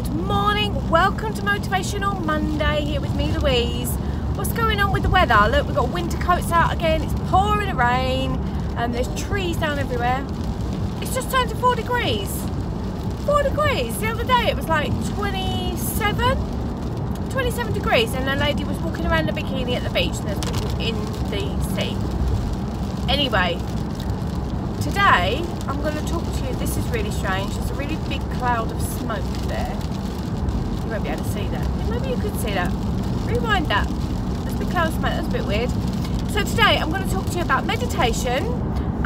Good morning, welcome to Motivational Monday, here with me Louise. What's going on with the weather? Look, we've got winter coats out again, it's pouring it rain, there's trees down everywhere. It's just turned to 4 degrees. 4 degrees, the other day it was like 27 degrees and a lady was walking around in a bikini at the beach and there's people in the sea. Anyway, today I'm going to talk to you, this is really strange, there's a really big cloud of smoke there. You won't be able to see that. Maybe you could see that. Rewind that. There's a big cloud of smoke, that's a bit weird. So today I'm going to talk to you about meditation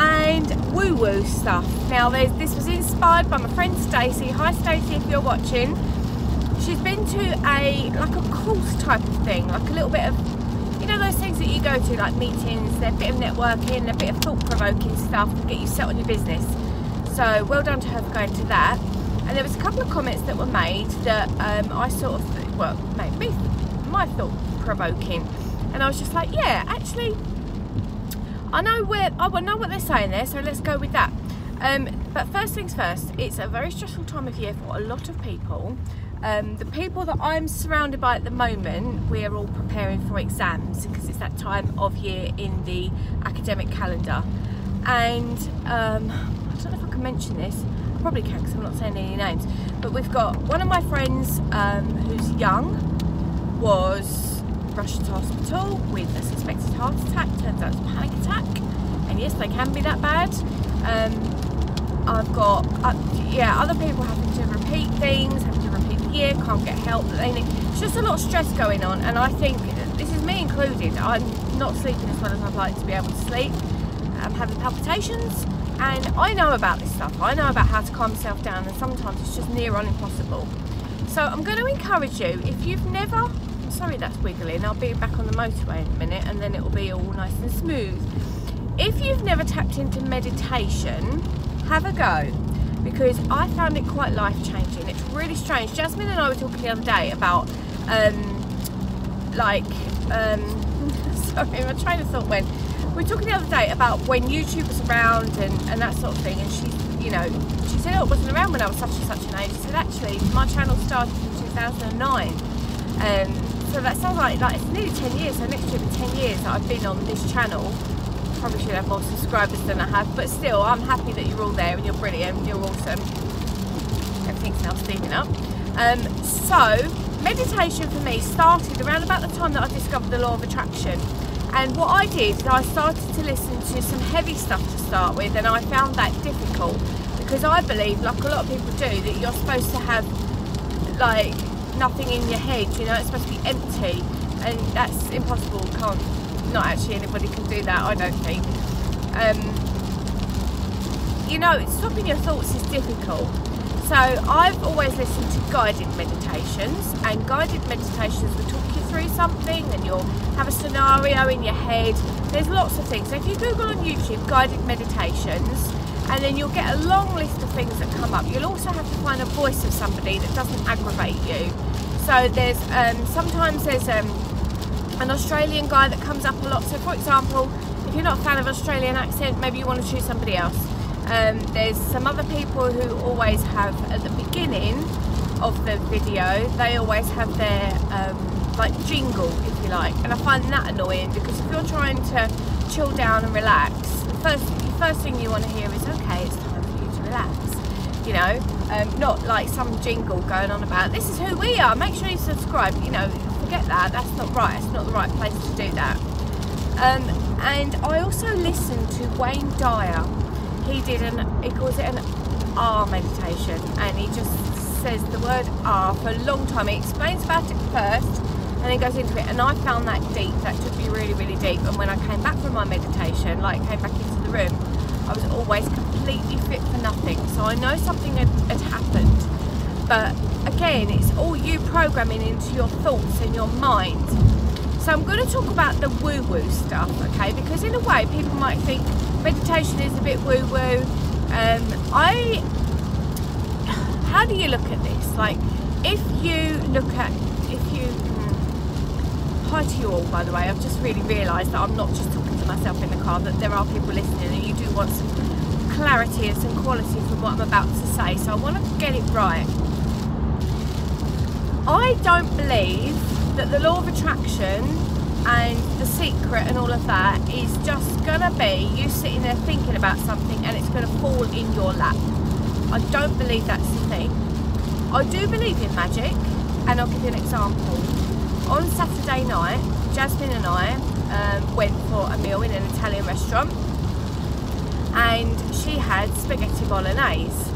and woo-woo stuff. Now this was inspired by my friend Stacey. Hi Stacey, if you're watching. She's been to a course type of thing, like a little bit of, you know, those things that you go to, like meetings, they're a bit of networking, a bit of thought-provoking stuff to get you set on your business. So well done to her for going to that. And there was a couple of comments that were made that I sort of, made me my thought-provoking. And I was just like, yeah, actually, I know what they're saying there, so let's go with that. But first things first, it's a very stressful time of year for a lot of people. The people that I'm surrounded by at the moment, we're all preparing for exams because it's that time of year in the academic calendar. And I don't know if I can mention this, I probably can because I'm not saying any names, but we've got one of my friends who's young, was rushed to hospital with a suspected heart attack, turns out it's a panic attack, and yes, they can be that bad. I've got other people having to repeat things, having to repeat the year, can't get help that they need. It's just a lot of stress going on, and I think, this is me included, I'm not sleeping as well as I'd like to be able to sleep. I'm having palpitations, and I know about this stuff. I know about how to calm myself down, and sometimes it's just near on impossible. So I'm going to encourage you, if you've never, sorry that's wiggling, I'll be back on the motorway in a minute and then it'll be all nice and smooth. If you've never tapped into meditation, have a go, because I found it quite life-changing. It's really strange. Jasmine and I were talking the other day about sorry, my train of thought went. We were talking the other day about when YouTube was around and that sort of thing, and she said, oh, it wasn't around when I was such and such an age. I said, actually, my channel started in 2009. So that sounds like it's nearly 10 years, so next year will be 10 years that I've been on this channel. Probably should have more subscribers than I have, but still, I'm happy that you're all there and you're brilliant, you're awesome. Everything's now steaming up. So, meditation for me started around about the time that I discovered the law of attraction. And what I did is I started to listen to some heavy stuff to start with, and I found that difficult because I believe, like a lot of people do, that you're supposed to have like nothing in your head, you know, it's supposed to be empty, and that's impossible. Not actually anybody can do that, I don't think. You know, stopping your thoughts is difficult. So I've always listened to guided meditations, and guided meditations will talk you through something and you'll have a scenario in your head. There's lots of things. So if you Google on YouTube guided meditations, and then you'll get a long list of things that come up. You'll also have to find a voice of somebody that doesn't aggravate you. So there's sometimes there's an Australian guy that comes up a lot. So for example, if you're not a fan of Australian accent, maybe you want to choose somebody else. There's some other people who always have, at the beginning of the video, they always have their like jingle, if you like, and I find that annoying because if you're trying to chill down and relax, the first thing you want to hear is, okay, it's time for you to relax, you know, not like some jingle going on about, this is who we are, make sure you subscribe, you know, forget that, that's not right, it's not the right place to do that. And I also listened to Wayne Dyer. He calls it an R meditation, and he just says the word R for a long time. He explains about it first and then goes into it, and I found that deep. That took me really, really deep. And when I came back from my meditation, like came back into the room, I was always completely fit for nothing. So I know something had happened, but again, it's all you programming into your thoughts and your mind. So I'm going to talk about the woo-woo stuff, okay? Because in a way, people might think meditation is a bit woo-woo. How do you look at this? Like, hi to you all, by the way. I've just really realised that I'm not just talking to myself in the car, that there are people listening, and you do want some clarity and some quality from what I'm about to say. So I want to get it right. I don't believe that the law of attraction and the secret and all of that is just gonna be you sitting there thinking about something and it's gonna fall in your lap. I don't believe that's the thing. I do believe in magic, and I'll give you an example. On Saturday night, Jasmine and I went for a meal in an Italian restaurant, and she had spaghetti bolognese.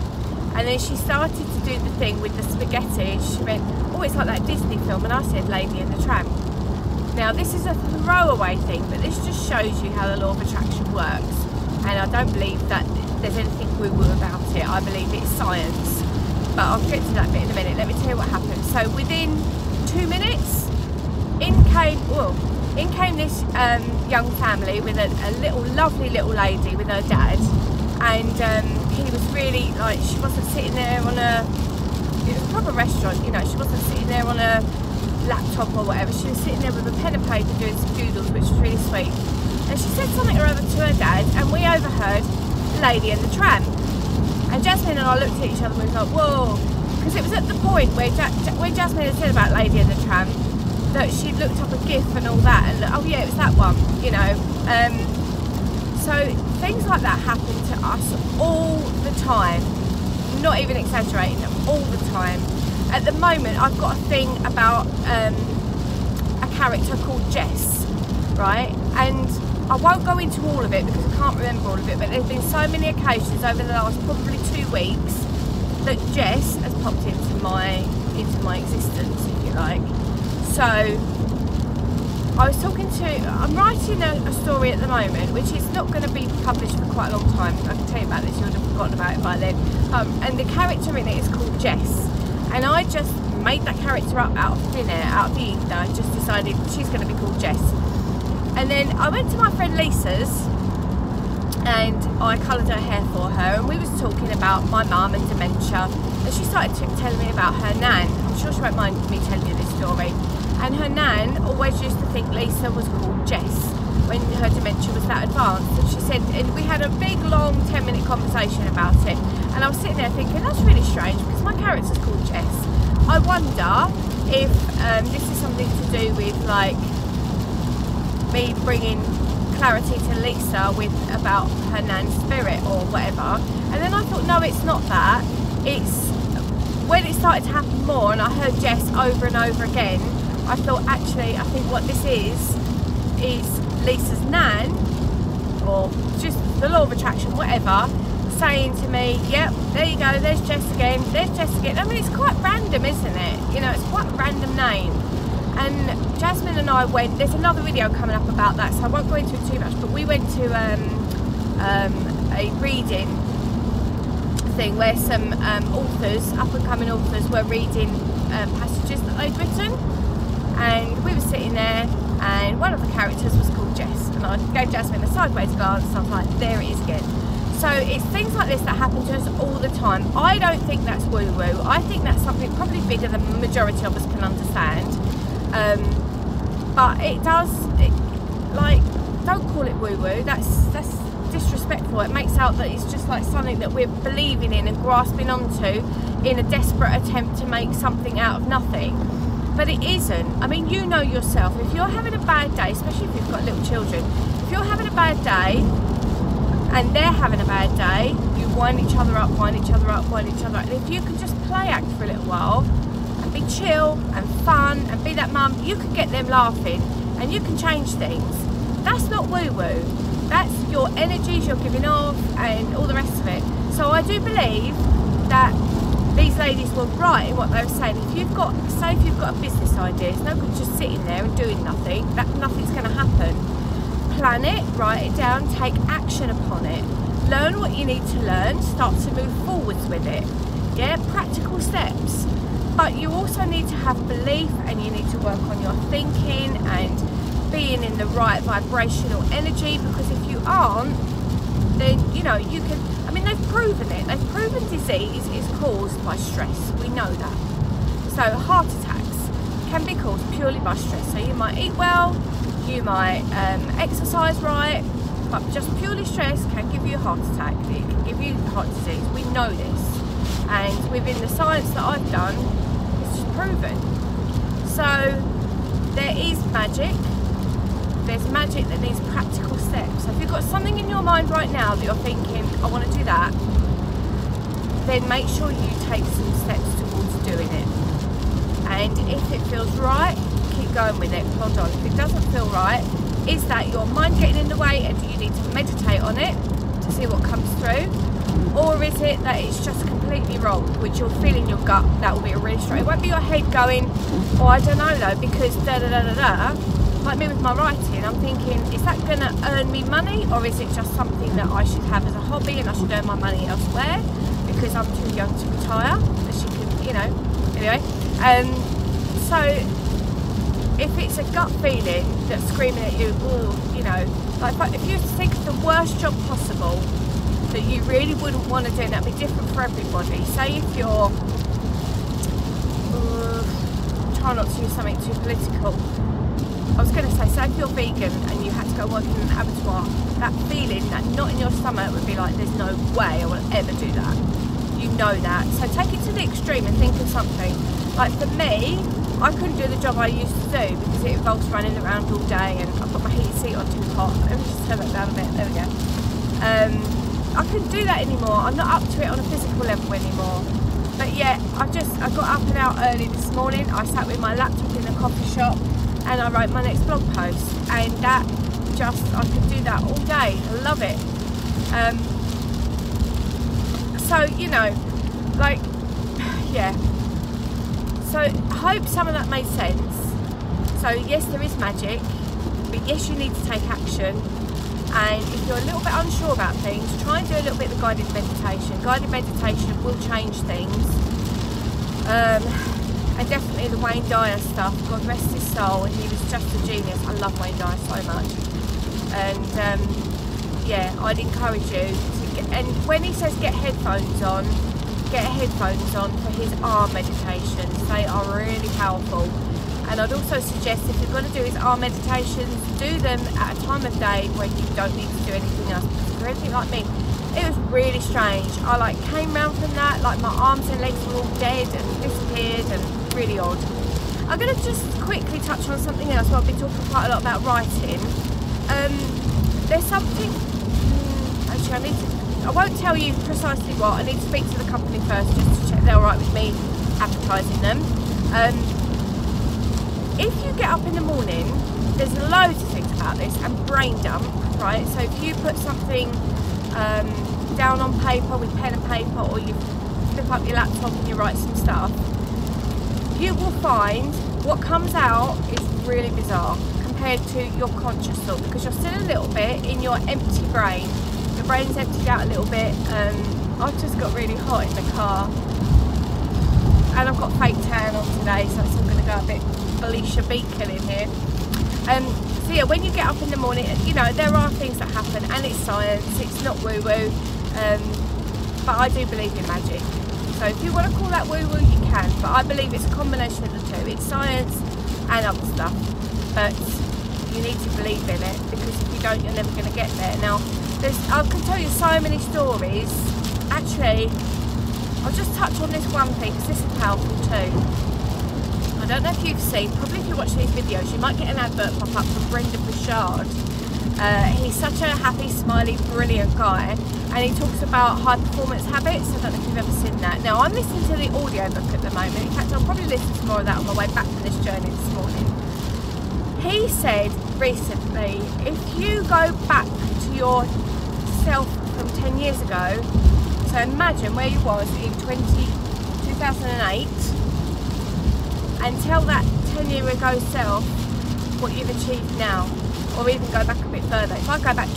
And then she started to do the thing with the spaghetti, and she went, oh, it's like that Disney film, and I said Lady and the Tramp. Now this is a throwaway thing, but this just shows you how the law of attraction works. And I don't believe that there's anything woo-woo about it. I believe it's science. But I'll get to that bit in a minute. Let me tell you what happened. So within 2 minutes, in came this young family with a little lovely little lady with her dad, and he was really like, she wasn't sitting there on a, it was a proper restaurant, you know, she wasn't sitting there on a laptop or whatever. She was sitting there with a pen and paper doing some doodles, which was really sweet. And she said something or other to her dad, and we overheard Lady and the Tramp. And Jasmine and I looked at each other and we was like, whoa, because it was at the point where Jasmine had said about Lady and the Tramp that she'd looked up a GIF and all that, and oh yeah, it was that one, you know. So things like that happen to us all the time, not even exaggerating, all the time. At the moment, I've got a thing about a character called Jess, right? And I won't go into all of it because I can't remember all of it, but there's been so many occasions over the last probably 2 weeks that Jess has popped into my existence, if you like. So I was talking to, I'm writing a story at the moment, which is not going to be published for quite a long time. I can tell you about this, you would have forgotten about it by then. And the character in it is called Jess. And I just made that character up out of thin air, out of the ether. I just decided she's going to be called Jess. And then I went to my friend Lisa's and I coloured her hair for her, and we was talking about my mum and dementia, and she started telling me about her nan. I'm sure she won't mind me telling you this story. And her nan always used to think Lisa was called Jess when her dementia was that advanced. And she said, and we had a big long 10-minute conversation about it, and I was sitting there thinking, that's really strange because my character's called Jess. I wonder if this is something to do with like me bringing clarity to Lisa about her nan's spirit or whatever. And then I thought, no, it's not that. It's when it started to happen more and I heard Jess over and over again, I thought, actually, I think what this is Lisa's nan, or just the law of attraction, whatever, saying to me, yep, there you go, there's Jess again, there's Jess again. I mean, it's quite random, isn't it? You know, it's quite a random name. And Jasmine and I went, there's another video coming up about that, so I won't go into it too much, but we went to a reading thing where some authors, up and coming authors, were reading passages that they'd written, and we were sitting there and one of the characters was called Jess, and I gave Jasmine a sideways glance and I was like, there it is again. So it's things like this that happen to us all the time. I don't think that's woo-woo. I think that's something probably bigger than the majority of us can understand. But it does, like, don't call it woo-woo. That's disrespectful. It makes out that it's just like something that we're believing in and grasping onto in a desperate attempt to make something out of nothing. But it isn't. I mean, you know yourself, if you're having a bad day, especially if you've got little children, if you're having a bad day and they're having a bad day, you wind each other up, wind each other up, wind each other up. And if you can just play act for a little while and be chill and fun and be that mum, you can get them laughing and you can change things. That's not woo-woo. That's your energies you're giving off and all the rest of it. So I do believe that these ladies were right in what they were saying. If you've got, say if you've got a business idea, it's no good just sitting there and doing nothing. Nothing's going to happen. Plan it, write it down, take action upon it. Learn what you need to learn, start to move forwards with it. Yeah, practical steps. But you also need to have belief, and you need to work on your thinking and being in the right vibrational energy, because if you aren't, then, you know, you can, I mean, they've proven it. They've proven disease is caused by stress. We know that. So heart attacks can be caused purely by stress. So you might eat well, you might exercise right, but just purely stress can give you a heart attack. It can give you heart disease. We know this. And within the science that I've done, it's just proven. So there is magic. There's magic that needs practical steps. So if you've got something in your mind right now that you're thinking, I want to do that, then make sure you take some steps towards doing it. And if it feels right, keep going with it. Hold on. If it doesn't feel right, is that your mind getting in the way and do you need to meditate on it to see what comes through? Or is it that it's just completely wrong, which you'll feel in your gut? That will be a really straight. It won't be your head going, oh, I don't know though, because da da da da da. Like me with my writing, I'm thinking, is that going to earn me money, or is it just something that I should have as a hobby and I should earn my money elsewhere because I'm too young to retire? As you can, you know, anyway. So if it's a gut feeling that's screaming at you, oh, you know, like if you think of the worst job possible that you really wouldn't want to do, and that'd be different for everybody. Say if you're, try not to use something too political. I was going to say if you're vegan and you had to go work in an abattoir, that feeling, that knot in your stomach would be like, there's no way I will ever do that. You know that. So take it to the extreme and think of something. Like for me, I couldn't do the job I used to do because it involves running around all day, and I've got my heated seat on too hot. Let me just turn that down a bit. There we go. I couldn't do that anymore. I'm not up to it on a physical level anymore. But yeah, I got up and out early this morning. I sat with my laptop in the coffee shop and I wrote my next blog post, and that I could do that all day. I love it. So, you know, like, yeah. So I hope some of that made sense. So yes, there is magic, but yes, you need to take action. And if you're a little bit unsure about things, try and do a little bit of guided meditation. Guided meditation will change things. And definitely the Wayne Dyer stuff, God rest his soul, and he was just a genius. I love Wayne Dyer so much. And yeah, I'd encourage you to get, and when he says get headphones on for his arm meditations. They are really powerful. And I'd also suggest, if you're going to do his arm meditations, do them at a time of day when you don't need to do anything else. Because for anything like me, it was really strange. I came round from that, like my arms and legs were all dead and disappeared, and really odd. I'm going to just quickly touch on something else. Well, I've been talking quite a lot about writing. There's something, actually I won't tell you precisely what. I need to speak to the company first just to check they're alright with me advertising them. If you get up in the morning, there's loads of things about this, and brain dump, right? So if you put something down on paper with pen and paper, or you flip up your laptop and you write some stuff, you will find what comes out is really bizarre compared to your conscious thought, because you're still a little bit in your empty brain. Your brain's emptied out a little bit. I've just got really hot in the car, and I've got fake tan on today, so it's all going to go a bit Felicia Beacon in here. So yeah, when you get up in the morning, you know, there are things that happen, and it's science, it's not woo-woo, but I do believe in magic. So if you want to call that woo-woo, you can, but I believe it's a combination of the two. It's science and other stuff, but you need to believe in it, because if you don't, you're never going to get there. Now, I can tell you so many stories. Actually, I'll just touch on this one thing, because this is powerful too. I don't know if you've seen, probably if you watch these videos, you might get an advert pop up from Brendan Burchard. He's such a happy, smiley, brilliant guy, and he talks about high performance habits. I don't know if you've ever seen that. Now, I'm listening to the audiobook at the moment. In fact, I'll probably listen to more of that on my way back from this journey this morning. He said recently, if you go back to yourself from 10 years ago, so imagine where you was in 2008, and tell that 10-year ago self what you've achieved now, or even go back a bit further. If I go back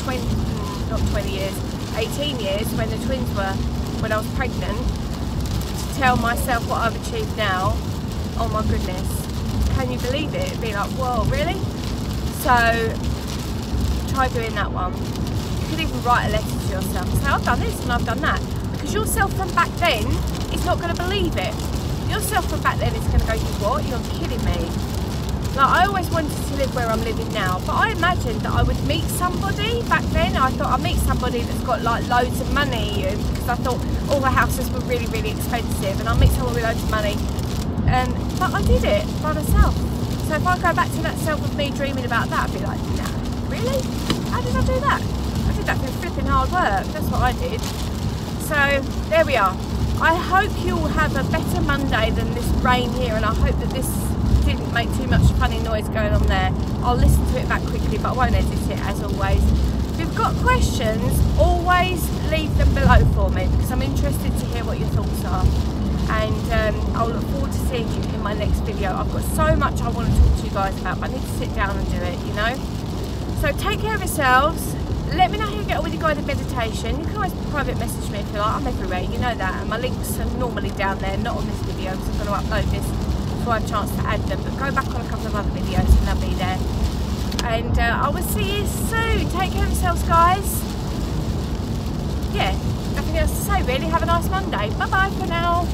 18 years, when the twins were, when I was pregnant, to tell myself what I've achieved now, oh my goodness, can you believe it? It'd be like, whoa, really? So try doing that one. You could even write a letter to yourself and say, I've done this and I've done that, because yourself from back then is not going to believe it. Yourself from back then is going to go, you what? You're kidding me. Like, I always wanted to live where I'm living now, but I imagined that I would meet somebody back then. I thought I'd meet somebody that's got like loads of money, because I thought all the houses were really, really expensive, and I'll meet someone with loads of money. But I did it by myself. So if I go back to that self of me dreaming about that, I'd be like, nah, really? How did I do that? I did that through flipping hard work. That's what I did. So there we are. I hope you'll have a better Monday than this rain here, and I hope that this didn't make too much funny noise going on there. I'll listen to it back quickly, but I won't edit it as always. If you've got questions, always leave them below for me, because I'm interested to hear what your thoughts are. And I'll look forward to seeing you in my next video. I've got so much I want to talk to you guys about, but I need to sit down and do it, you know. So take care of yourselves. Let me know how you get on with your guided meditation. You can always private message me if you like. I'm everywhere, you know that. And my links are normally down there, not on this video, because I'm going to upload this before I have a chance to add them. But go back on a couple of other videos and they'll be there. And I will see you soon. Take care of yourselves, guys. Yeah, nothing else to say really. Have a nice Monday. Bye bye for now.